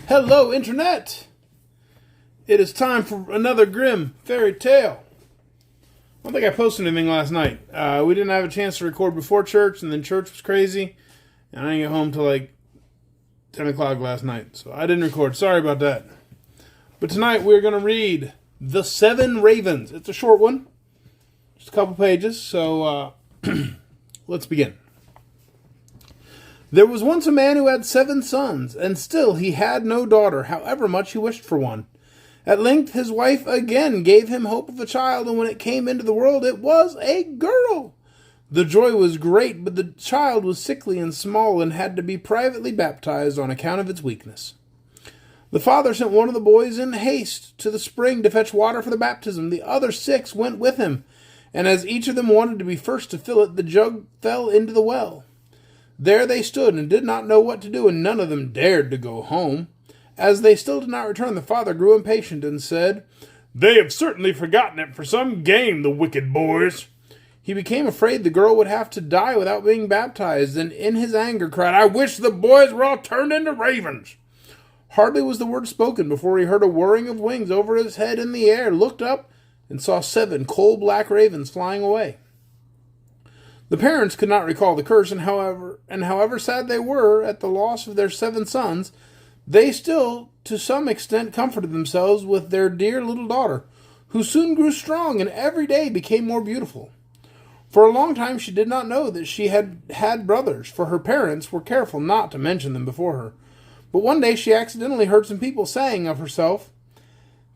Hello, Internet! It is time for another grim fairy tale. I don't think I posted anything last night. We didn't have a chance to record before church, and then church was crazy, and I didn't get home till like 10 o'clock last night, so I didn't record. Sorry about that. But tonight we're going to read The 7 Ravens. It's a short one, just a couple pages, so let's begin. There was once a man who had 7 sons, and still he had no daughter, however much he wished for one. At length his wife again gave him hope of a child, and when it came into the world it was a girl. The joy was great, but the child was sickly and small, and had to be privately baptized on account of its weakness. The father sent one of the boys in haste to the spring to fetch water for the baptism. The other 6 went with him, and as each of them wanted to be first to fill it, the jug fell into the well. There they stood and did not know what to do, and none of them dared to go home. As they still did not return, the father grew impatient and said, "They have certainly forgotten it for some game, the wicked boys." He became afraid the girl would have to die without being baptized, and in his anger cried, "I wish the boys were all turned into ravens." Hardly was the word spoken before he heard a whirring of wings over his head in the air, looked up, and saw 7 coal-black ravens flying away. The parents could not recall the curse, and however sad they were at the loss of their 7 sons, they still, to some extent, comforted themselves with their dear little daughter, who soon grew strong and every day became more beautiful. For a long time she did not know that she had brothers, for her parents were careful not to mention them before her. But one day she accidentally heard some people saying of herself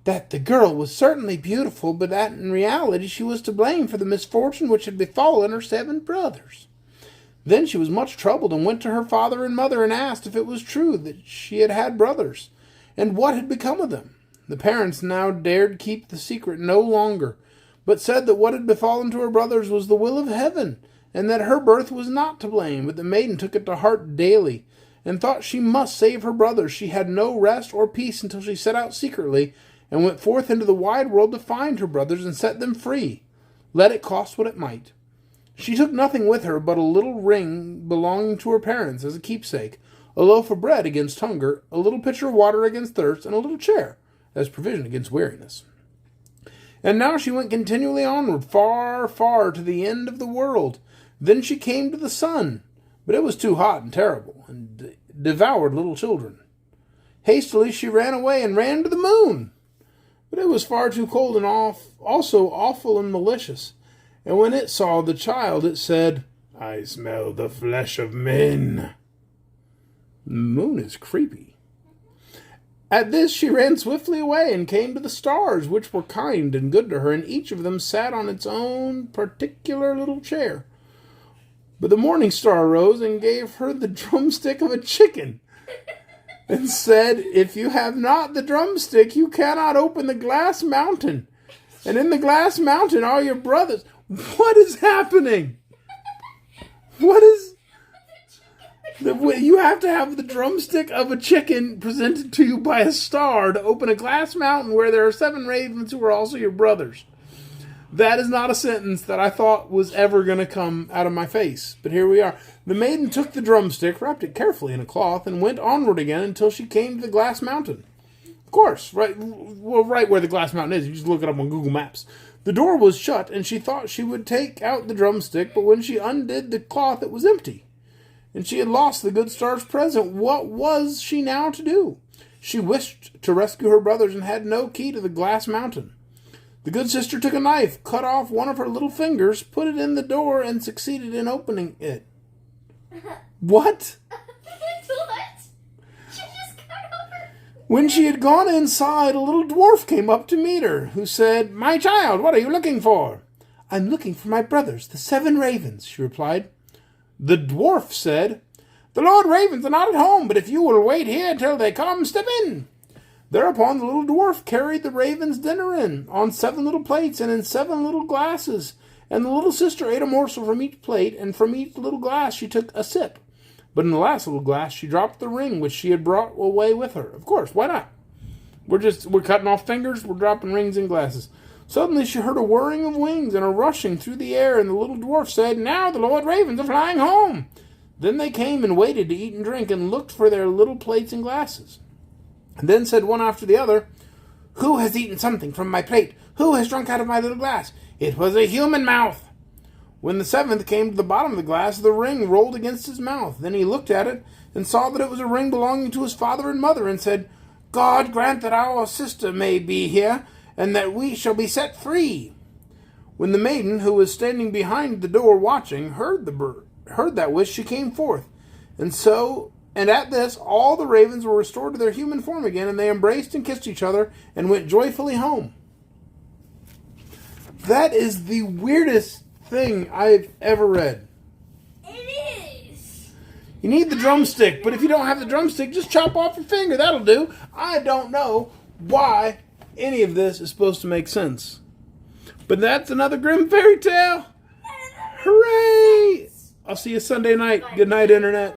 that the girl was certainly beautiful, but that in reality she was to blame for the misfortune which had befallen her 7 brothers. Then she was much troubled, and went to her father and mother and asked if it was true that she had brothers, and what had become of them. The parents now dared keep the secret no longer, but said that what had befallen to her brothers was the will of heaven, and that her birth was not to blame. But the maiden took it to heart daily, and thought she must save her brothers. She had no rest or peace until she set out secretly, and went forth into the wide world to find her brothers and set them free, let it cost what it might. She took nothing with her but a little ring belonging to her parents as a keepsake, a loaf of bread against hunger, a little pitcher of water against thirst, and a little chair as provision against weariness. And now she went continually onward, far, far to the end of the world. Then she came to the sun, but it was too hot and terrible, and devoured little children. Hastily she ran away and ran to the moon, but it was far too cold and also awful and malicious. And when it saw the child, it said, "I smell the flesh of men." The moon is creepy. At this she ran swiftly away and came to the stars, which were kind and good to her, and each of them sat on its own particular little chair. But the morning star arose and gave her the drumstick of a chicken, and said, "If you have not the drumstick, you cannot open the glass mountain. And in the glass mountain are your brothers." What is happening? What is... You have to have the drumstick of a chicken presented to you by a star to open a glass mountain where there are 7 ravens who are also your brothers. That is not a sentence that I thought was ever going to come out of my face. But here we are. The maiden took the drumstick, wrapped it carefully in a cloth, and went onward again until she came to the glass mountain. Of course, right where the glass mountain is. You just look it up on Google Maps. The door was shut, and she thought she would take out the drumstick, but when she undid the cloth, it was empty, and she had lost the good star's present. What was she now to do? She wished to rescue her brothers, and had no key to the glass mountain. The good sister took a knife, cut off one of her little fingers, put it in the door, and succeeded in opening it. What? When she had gone inside, a little dwarf came up to meet her, who said, "My child, what are you looking for?" "I'm looking for my brothers, the 7 ravens," she replied. The dwarf said, "The Lord Ravens are not at home, but if you will wait here till they come, step in." Thereupon the little dwarf carried the ravens' dinner in, on 7 little plates and in 7 little glasses, and the little sister ate a morsel from each plate, and from each little glass she took a sip. But in the last little glass, she dropped the ring which she had brought away with her. Of course, why not? We're cutting off fingers, we're dropping rings in glasses. Suddenly she heard a whirring of wings and a rushing through the air, and the little dwarf said, "Now the Lord Ravens are flying home." Then they came and waited to eat and drink, and looked for their little plates and glasses. Then said one after the other, "Who has eaten something from my plate? Who has drunk out of my little glass? It was a human mouth." When the seventh came to the bottom of the glass, the ring rolled against his mouth. Then he looked at it, and saw that it was a ring belonging to his father and mother, and said, "God grant that our sister may be here, and that we shall be set free." When the maiden, who was standing behind the door watching, heard that wish, she came forth. And at this, all the ravens were restored to their human form again, and they embraced and kissed each other, and went joyfully home. That is the weirdest thing I've ever read. It is. You need the drumstick, but if you don't have the drumstick, just chop off your finger. That'll do. I don't know why any of this is supposed to make sense. But that's another Grimm fairy tale. Hooray! I'll see you Sunday night. Good night, Internet.